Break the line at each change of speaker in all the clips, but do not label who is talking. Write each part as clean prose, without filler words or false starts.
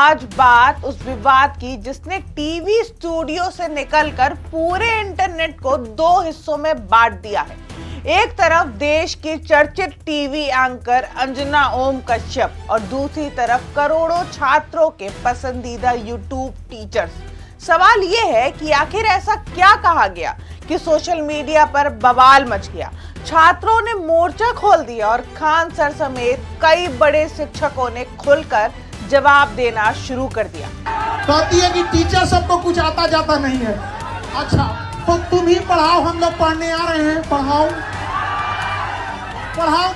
आज बात उस विवाद की जिसने टीवी स्टूडियो से निकलकर पूरे इंटरनेट को दो हिस्सों में बांट दिया है। एक तरफ देश की चर्चित टीवी एंकर अंजना ओम कश्यप और दूसरी तरफ करोड़ों छात्रों के पसंदीदा यूट्यूब टीचर्स। सवाल ये है कि आखिर ऐसा क्या कहा गया कि सोशल मीडिया पर बवाल मच गया। छात्रों ने मोर्चा खोल दिया और खान सर समेत कई बड़े शिक्षकों ने खुलकर जवाब देना शुरू कर दिया।
कहती है कि टीचर सबको कुछ आता जाता नहीं है। अच्छा तो तुम ही पढ़ाओ, हम लोग पढ़ने आ रहे हैं। पढ़ाओ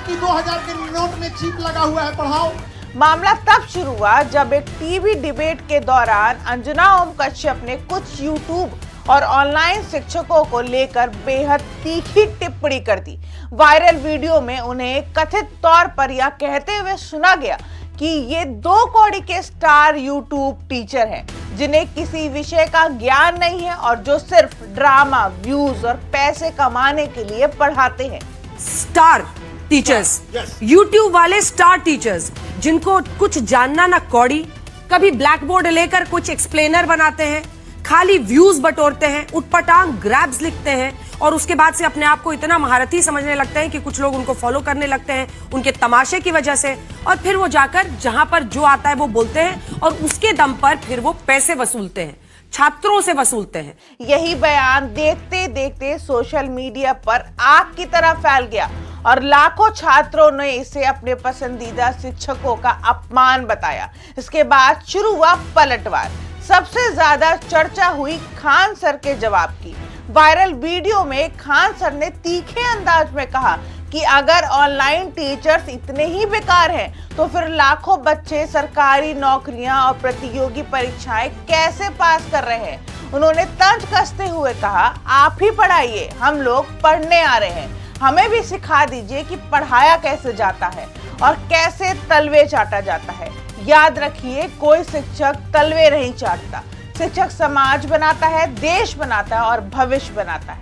कि 2000 के नोट में चिप लगा हुआ है, पढ़ाओ।
मामला तब शुरू हुआ जब एक टीवी डिबेट के दौरान अंजना ओम कश्यप ने कुछ यूट्यूब और ऑनलाइन शिक्षकों को लेकर बेहद तीखी टिप्पणी कर दी। वायरल वीडियो में उन्हें कथित तौर पर यह कहते हुए सुना गया कि ये 2 कौड़ी के स्टार यूट्यूब टीचर हैं जिन्हें किसी विषय का ज्ञान नहीं है और जो सिर्फ ड्रामा, व्यूज और पैसे कमाने के लिए पढ़ाते हैं।
स्टार टीचर्स, यूट्यूब वाले स्टार टीचर्स जिनको कुछ जानना ना कौड़ी, कभी ब्लैक बोर्ड लेकर कुछ एक्सप्लेनर बनाते हैं, खाली व्यूज बटोरते हैं, उटपटांग ग्रैब्स लिखते हैं और उसके बाद से अपने आप को इतना महारथी समझने लगते हैं कि कुछ लोग उनको फॉलो करने लगते हैं उनके तमाशे की वजह से, और फिर वो जाकर जहां पर जो आता है वो बोलते हैं और उसके दम पर फिर वो पैसे वसूलते हैं, छात्रों से वसूलते हैं।
यही बयान देखते देखते सोशल मीडिया पर आग की तरह फैल गया और लाखों छात्रों ने इसे अपने पसंदीदा शिक्षकों का अपमान बताया। इसके बाद शुरू हुआ पलटवार। सबसे ज्यादा चर्चा हुई खान सर के जवाब की। वायरल वीडियो में खान सर ने तीखे अंदाज में कहा कि अगर ऑनलाइन टीचर्स इतने ही बेकार हैं तो फिर लाखों बच्चे सरकारी नौकरियां और प्रतियोगी परीक्षाएं कैसे पास कर रहे हैं। उन्होंने तंज कसते हुए कहा, आप ही पढ़ाइए, हम लोग पढ़ने आ रहे हैं, हमें भी सिखा दीजिए कि पढ़ाया कैसे जाता है और कैसे तलवे चाटा जाता है। याद रखिए, कोई शिक्षक तलवे नहीं चाटता। शिक्षक समाज बनाता है, देश बनाता है और भविष्य बनाता है।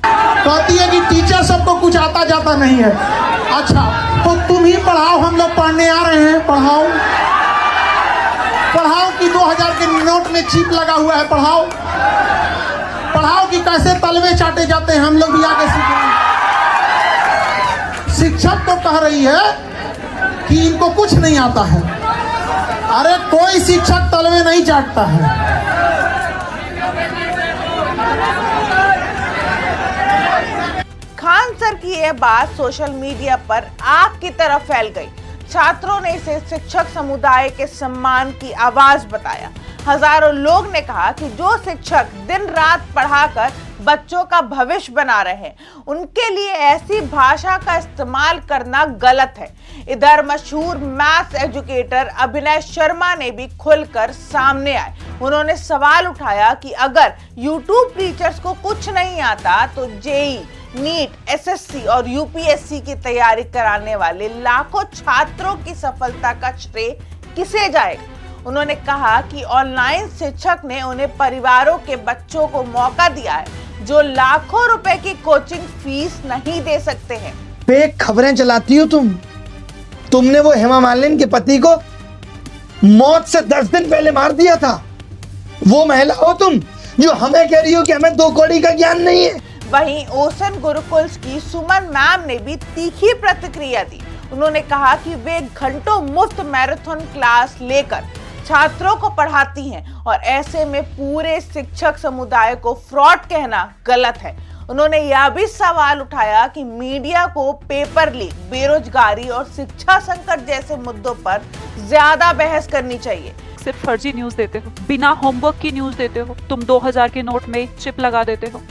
कहती है कि टीचर सबको कुछ आता जाता नहीं है। अच्छा तो तुम ही पढ़ाओ, हम लोग पढ़ने आ रहे हैं। पढ़ाओ कि 2000 के नोट में चिप लगा हुआ है, पढ़ाओ कि कैसे तलवे चाटे जाते हैं, हम लोग भी आगे सीखेंगे। शिक्षक तो कह रही है कि इनको कुछ नहीं आता है। अरे कोई शिक्षक तलवे नहीं चाटता है।
खान सर की यह बात सोशल मीडिया पर आग की तरह फैल गई। छात्रों ने इसे शिक्षक समुदाय के सम्मान की आवाज बताया। हजारों लोग ने कहा कि जो शिक्षक दिन रात पढ़ाकर बच्चों का भविष्य बना रहे हैं, उनके लिए ऐसी भाषा का इस्तेमाल करना गलत है। इधर मशहूर मैथ्स एजुकेटर अभिनय शर्मा ने भी खुलकर सामने आए। उन्होंने सवाल उठाया कि अगर यूट्यूब टीचर्स को कुछ नहीं आता तो जेई, नीट, एसएससी और यूपीएससी की तैयारी कराने वाले लाखों छात्रों की सफलता का श्रेय किसे जाएगा। उन्होंने कहा कि ऑनलाइन शिक्षक ने उन्हें परिवारों के बच्चों को मौका दिया है जो लाखों रुपए की कोचिंग फीस नहीं दे सकते हैं।
फेक खबरें चलाती हो तुमने वो हेमा मालिनी के पति को मौत से 10 दिन पहले मार दिया था। वो महिला हो तुम जो हमें कह रही हो कि हमें 2 कौड़ी का ज्ञान नहीं है।
वहीं ओशन गुरुकुल्स की सुमन मैम ने भी तीखी प्रतिक्रिया दी। उन्होंने कहा कि वे घंटों मुफ्त मैराथन क्लास लेकर छात्रों को पढ़ाती हैं और ऐसे में पूरे शिक्षक समुदाय को फ्रॉड कहना गलत है। उन्होंने यह भी सवाल उठाया कि मीडिया को पेपर लीक, बेरोजगारी और शिक्षा संकट जैसे मुद्दों पर ज्यादा बहस करनी चाहिए।
सिर्फ फर्जी न्यूज देते हो, बिना होमवर्क की न्यूज देते हो। तुम 2000 के नोट में चिप लगा देते हो,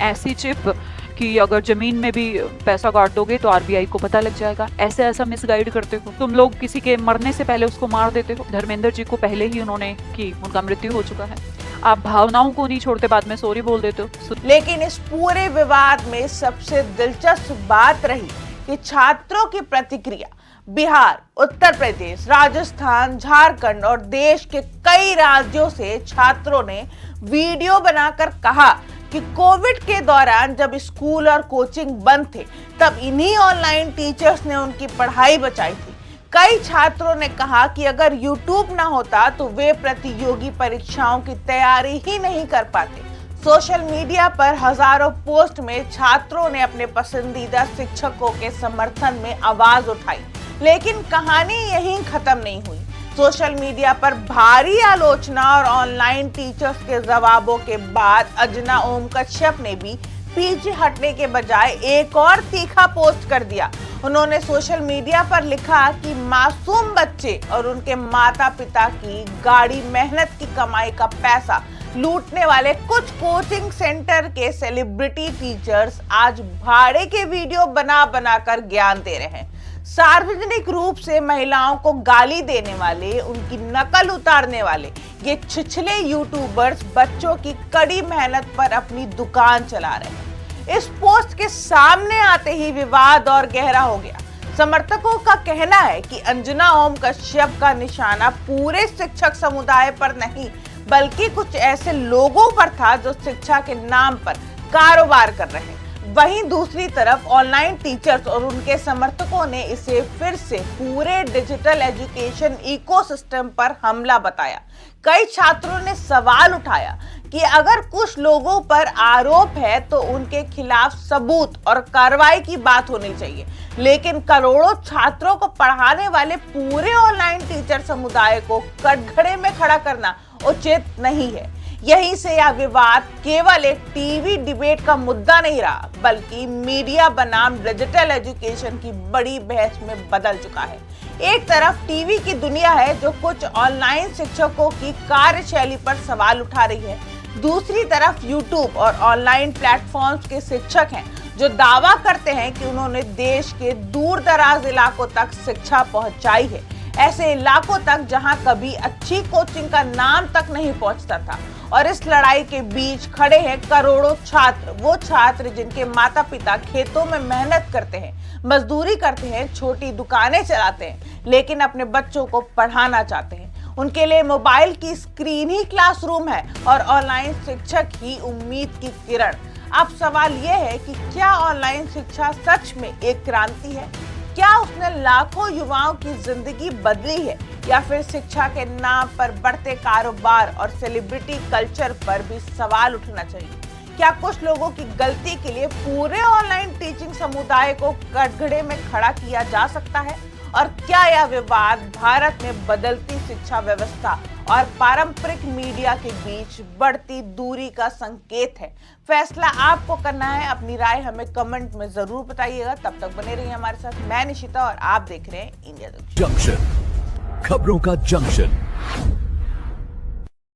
ऐसी चिप कि अगर जमीन में भी पैसा काट दोगे तो आरबीआई को पता लग जाएगा। ऐसा मिसगाइड करते हो। तुम लोग किसी के मरने से पहले उसको मार देते हो। धर्मेंद्र जी को पहले ही उन्होंने की, उनका मृत्यु हो चुका है। आप भावनाओं को नहीं छोड़ते, बाद में सॉरी बोल देते हो।
लेकिन इस पूरे विवाद में सबसे दिलचस्प बात रही कि छात्रों की प्रतिक्रिया। बिहार, उत्तर प्रदेश, राजस्थान, झारखंड और देश के कई राज्यों से छात्रों ने वीडियो बनाकर कहा कि कोविड के दौरान जब स्कूल और कोचिंग बंद थे तब इन्हीं ऑनलाइन टीचर्स ने उनकी पढ़ाई बचाई थी। कई छात्रों ने कहा कि अगर YouTube ना होता तो वे प्रतियोगी परीक्षाओं की तैयारी ही नहीं कर पाते। सोशल मीडिया पर हजारों पोस्ट में छात्रों ने अपने पसंदीदा शिक्षकों के समर्थन में आवाज उठाई, लेकिन कहानी यहीं खत्म नहीं हुई। सोशल मीडिया पर भारी आलोचना और ऑनलाइन टीचर्स के जवाबों के बाद अजना ओम कश्यप ने भी पीछे हटने के बजाय एक और तीखा पोस्ट कर दिया। उन्होंने सोशल मीडिया पर लिखा कि मासूम बच्चे और उनके माता पिता की गाड़ी मेहनत की कमाई का पैसा लूटने वाले कुछ कोचिंग सेंटर के सेलिब्रिटी टीचर्स आज भाड़े के वीडियो बना बनाकर ज्ञान दे रहे हैं। सार्वजनिक रूप से महिलाओं को गाली देने वाले, उनकी नकल उतारने वाले ये छिछले यूट्यूबर्स बच्चों की कड़ी मेहनत पर अपनी दुकान चला रहे हैं। इस पोस्ट के सामने आते ही विवाद और गहरा हो गया। समर्थकों का कहना है कि अंजना ओम कश्यप का निशाना पूरे शिक्षक समुदाय पर नहीं, बल्कि कुछ ऐसे लोगों पर था जो शिक्षा के नाम पर कारोबार कर रहे हैं। वहीं दूसरी तरफ ऑनलाइन टीचर्स और उनके समर्थकों ने इसे फिर से पूरे डिजिटल एजुकेशन इकोसिस्टम पर हमला बताया। कई छात्रों ने सवाल उठाया कि अगर कुछ लोगों पर आरोप है तो उनके खिलाफ सबूत और कार्रवाई की बात होनी चाहिए, लेकिन करोड़ों छात्रों को पढ़ाने वाले पूरे ऑनलाइन टीचर समुदाय को कटघरे में खड़ा करना उचित नहीं है। यहीं से यह विवाद केवल एक टीवी डिबेट का मुद्दा नहीं रहा, बल्कि मीडिया बनाम डिजिटल एजुकेशन की बड़ी बहस में बदल चुका है। एक तरफ टीवी की दुनिया है जो कुछ ऑनलाइन शिक्षकों की कार्यशैली पर सवाल उठा रही है, दूसरी तरफ यूट्यूब और ऑनलाइन प्लेटफॉर्म्स के शिक्षक हैं जो दावा करते हैं कि उन्होंने देश के दूर दराज इलाकों तक शिक्षा पहुंचाई है, ऐसे इलाकों तक जहां कभी अच्छी कोचिंग का नाम तक नहीं पहुंचता था। और इस लड़ाई के बीच खड़े हैं करोड़ों छात्र, वो छात्र जिनके माता पिता खेतों में मेहनत करते हैं, मजदूरी करते हैं, छोटी दुकानें चलाते हैं, लेकिन अपने बच्चों को पढ़ाना चाहते हैं। उनके लिए मोबाइल की स्क्रीन ही क्लासरूम है और ऑनलाइन शिक्षक ही उम्मीद की किरण। अब सवाल यह है कि क्या ऑनलाइन शिक्षा सच में एक क्रांति है? क्या उसने लाखों युवाओं की जिंदगी बदली है, या फिर शिक्षा के नाम पर बढ़ते कारोबार और सेलिब्रिटी कल्चर पर भी सवाल उठना चाहिए? क्या कुछ लोगों की गलती के लिए पूरे ऑनलाइन टीचिंग समुदाय को कटघरे में खड़ा किया जा सकता है? और क्या यह विवाद भारत में बदलती शिक्षा व्यवस्था और पारंपरिक मीडिया के बीच बढ़ती दूरी का संकेत है? फैसला आपको करना है। अपनी राय हमें कमेंट में जरूर बताइएगा। तब तक बने रहिए हमारे साथ। मैं निशिता और आप देख रहे हैं इंडिया जंक्शन,
खबरों का जंक्शन।